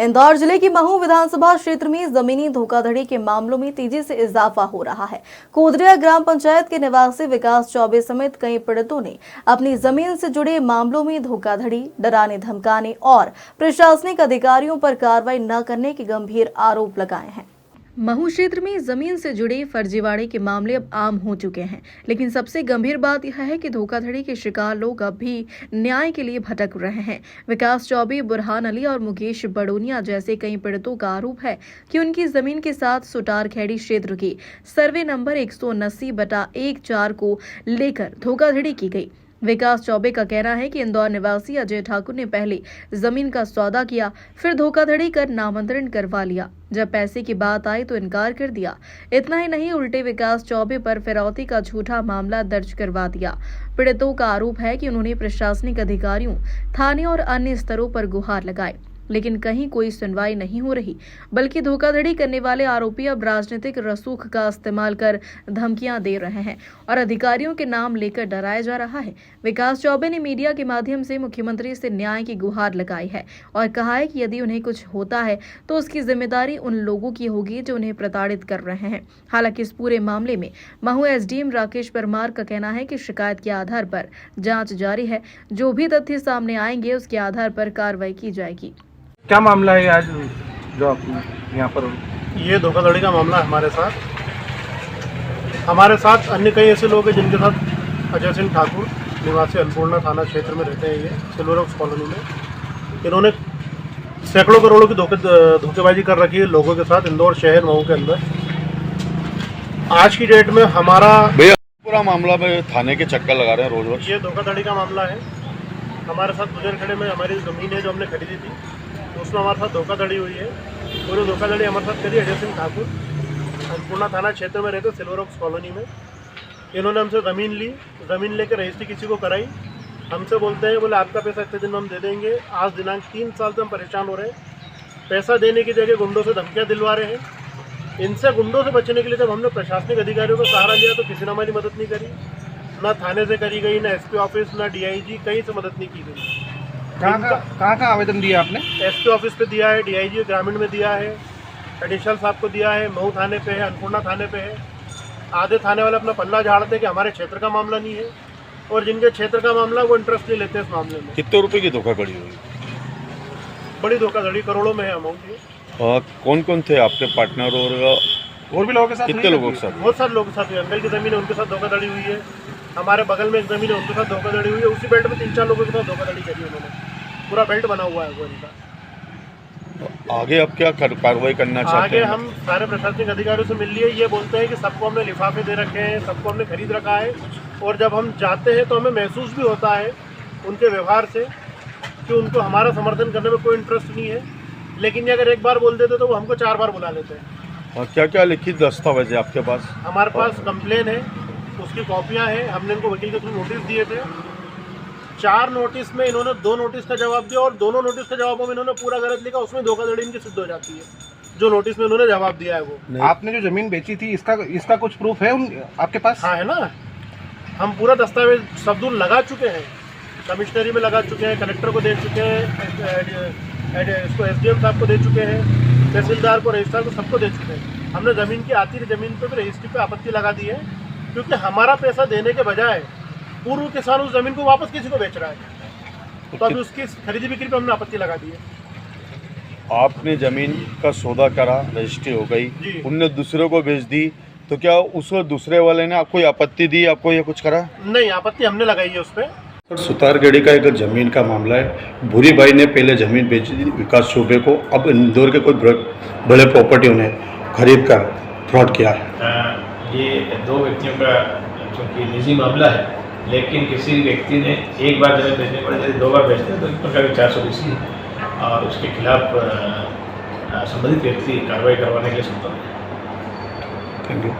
इंदौर जिले की महू विधानसभा क्षेत्र में जमीनी धोखाधड़ी के मामलों में तेजी से इजाफा हो रहा है। कोदरिया ग्राम पंचायत के निवासी विकास चौबे समेत कई पीड़ितों ने अपनी जमीन से जुड़े मामलों में धोखाधड़ी, डराने धमकाने और प्रशासनिक अधिकारियों पर कार्रवाई न करने के गंभीर आरोप लगाए हैं। महू क्षेत्र में जमीन से जुड़े फर्जीवाड़े के मामले अब आम हो चुके हैं, लेकिन सबसे गंभीर बात यह है कि धोखाधड़ी के शिकार लोग अब भी न्याय के लिए भटक रहे हैं। विकास चौबे, बुरहान अली और मुकेश बड़ोनिया जैसे कई पीड़ितों का आरोप है कि उनकी जमीन के साथ सुटारखेड़ी क्षेत्र के सर्वे नंबर 179/14 को लेकर धोखाधड़ी की गई। विकास चौबे का कहना है कि इंदौर निवासी अजय ठाकुर ने पहले जमीन का सौदा किया, फिर धोखाधड़ी कर नामांतरण करवा लिया। जब पैसे की बात आई तो इनकार कर दिया। इतना ही नहीं, उल्टे विकास चौबे पर फिरौती का झूठा मामला दर्ज करवा दिया। पीड़ितों का आरोप है कि उन्होंने प्रशासनिक अधिकारियों, थाने और अन्य स्तरों पर गुहार लगाए, लेकिन कहीं कोई सुनवाई नहीं हो रही, बल्कि धोखाधड़ी करने वाले आरोपी अब राजनीतिक रसूख का इस्तेमाल कर धमकियां दे रहे हैं और अधिकारियों के नाम लेकर डराया जा रहा है। विकास चौबे ने मीडिया के माध्यम से मुख्यमंत्री से न्याय की गुहार लगाई है और कहा है कि यदि उन्हें कुछ होता है तो उसकी जिम्मेदारी उन लोगों की होगी जो उन्हें प्रताड़ित कर रहे हैं। हालांकि इस पूरे मामले में महू एसडीएम राकेश परमार का कहना है कि शिकायत के आधार पर जाँच जारी है। जो भी तथ्य सामने आएंगे उसके आधार पर कार्रवाई की जाएगी। क्या मामला है आज जो आप यहाँ पर? ये धोखाधड़ी का मामला है हमारे साथ अन्य कई ऐसे लोग हैं जिनके साथ अजय सिंह ठाकुर निवासी अन्नपूर्णा थाना क्षेत्र में रहते हैं। ये सिल्वर ओक्स कॉलोनी में इन्होंने सैकड़ों करोड़ों की धोखेबाजी कर रखी है लोगों के साथ इंदौर शहर महू के अंदर। आज की डेट में हमारा पूरा मामला में थाने के चक्कर लगा रहे हैं रोज रोज। ये धोखाधड़ी का मामला है। हमारे साथ गुजरखेड़े में हमारी ज़मीन है जो हमने खरीदी थी, उसमें हमारे साथ धोखाधड़ी हुई है। पूरी धोखाधड़ी हमारे साथ करी अजय सिंह ठाकुर, अन्नपूर्णा थाना क्षेत्र में रहते सिल्वर ओक्स कॉलोनी में। इन्होंने हमसे ज़मीन ली, ज़मीन लेकर रजिस्ट्री किसी को कराई। हमसे बोलते हैं बोले आपका पैसा इतने दिन में हम दे देंगे। आज दिनांक 3 साल से हम परेशान हो रहे हैं। पैसा देने की जगह गुंडों से धमकियाँ दिलवा रहे हैं। इनसे गुंडों से बचने के लिए जब हमने प्रशासनिक अधिकारियों का सहारा लिया तो किसी ने हमारी मदद नहीं करी, ना थाने से करी गई, ना एसपी ऑफिस, ना डीआईजी, कहीं से मदद नहीं की गई। कहाँ आवेदन दिया आपने? एसपी ऑफिस पे दिया है, डीआईजी ग्रामीण में दिया है, एडिशनल साहब को दिया है, महू थाने पे है, अन्नपूर्णा थाने पे है। आधे थाने वाले अपना पल्ला झाड़ते कि हमारे क्षेत्र का मामला नहीं है, और जिनके क्षेत्र का मामला वो इंटरेस्ट नहीं लेते इस मामले में। कितने रुपए की धोखाधड़ी हुई? बड़ी धोखाधड़ी, करोड़ों में है अमाउंट। कौन कौन थे आपके पार्टनर और भी लोगों के साथ? कितने लोगों के साथ? बहुत सारे लोगों के साथ हुई। अंकल की ज़मीन है उनके साथ धोखाधड़ी हुई है। हमारे बगल में एक ज़मीन है उनके साथ धोखाधड़ी हुई है। उसी बेल्ट में 3-4 लोगों के साथ धोखाधड़ी करी उन्होंने। पूरा बेल्ट बना हुआ है वो इनका। आगे अब क्या कार्रवाई करना चाहते हैं? आगे हम सारे प्रशासनिक अधिकारियों से मिल लिए। ये बोलते हैं कि सबको हमने लिफाफे दे रखे हैं, सबको हमने खरीद रखा है, और जब हम जाते हैं तो हमें महसूस भी होता है उनके व्यवहार से कि उनको हमारा समर्थन करने में कोई इंटरेस्ट नहीं है। लेकिन ये अगर एक बार बोल देते तो वो हमको 4 बार बुला लेते हैं। और क्या क्या लिखित दस्तावेज है आपके पास? हमारे पास कंप्लेन है, उसकी कॉपियाँ हैं। हमने इनको वकील के थ्रू नोटिस दिए थे। 4 नोटिस में इन्होंने 2 नोटिस का जवाब दिया, और दोनों नोटिस के जवाबों में इन्होंने पूरा गलत लिखा। उसमें धोखाधड़ी इनकी सिद्ध हो जाती है। जो नोटिस में इन्होंने जवाब दिया है वो। आपने जो जमीन बेची थी इसका कुछ प्रूफ है आपके पास? हाँ है ना, हम पूरा दस्तावेज सबूत लगा चुके हैं, कमिश्नरी में लगा चुके हैं, कलेक्टर को दे चुके हैं, इसको एसडीएम साहब को दे चुके हैं, तहसीलदार को, रजिस्ट्रार को, सबको दे चुके हैं। हमने ज़मीन की आती ज़मीन पर भी रजिस्ट्री पे आपत्ति लगा दी है, क्योंकि हमारा पैसा देने के बजाय पूर्व किसान उस ज़मीन को वापस किसी को बेच रहा है। तो अभी उसकी खरीदी बिक्री पे हमने आपत्ति लगा दी है। आपने जमीन का सौदा करा, रजिस्ट्री हो गई, उनने दूसरे को बेच दी, तो क्या उस दूसरे वाले ने आपको आपत्ति दी, आपको ये कुछ करा? नहीं, आपत्ति हमने लगाई है उस पर। सुतारखेड़ी का एक ज़मीन का मामला है। भूरी भाई ने पहले ज़मीन बेची थी विकास चौबे को, अब इंदौर के कोई बड़े प्रॉपर्टी उन्हें खरीद कर फ्रॉड किया है। ये 2 व्यक्तियों का चूँकि निजी मामला है, लेकिन किसी व्यक्ति ने एक बार जमीन बेचने पर यदि 2 बार बेचते हैं तो इस प्रकार की 420 और उसके खिलाफ संबंधित व्यक्ति कार्रवाई करवाने के लिए संतुष्ट है। Thank you.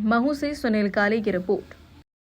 महू से सुनील काली की रिपोर्ट।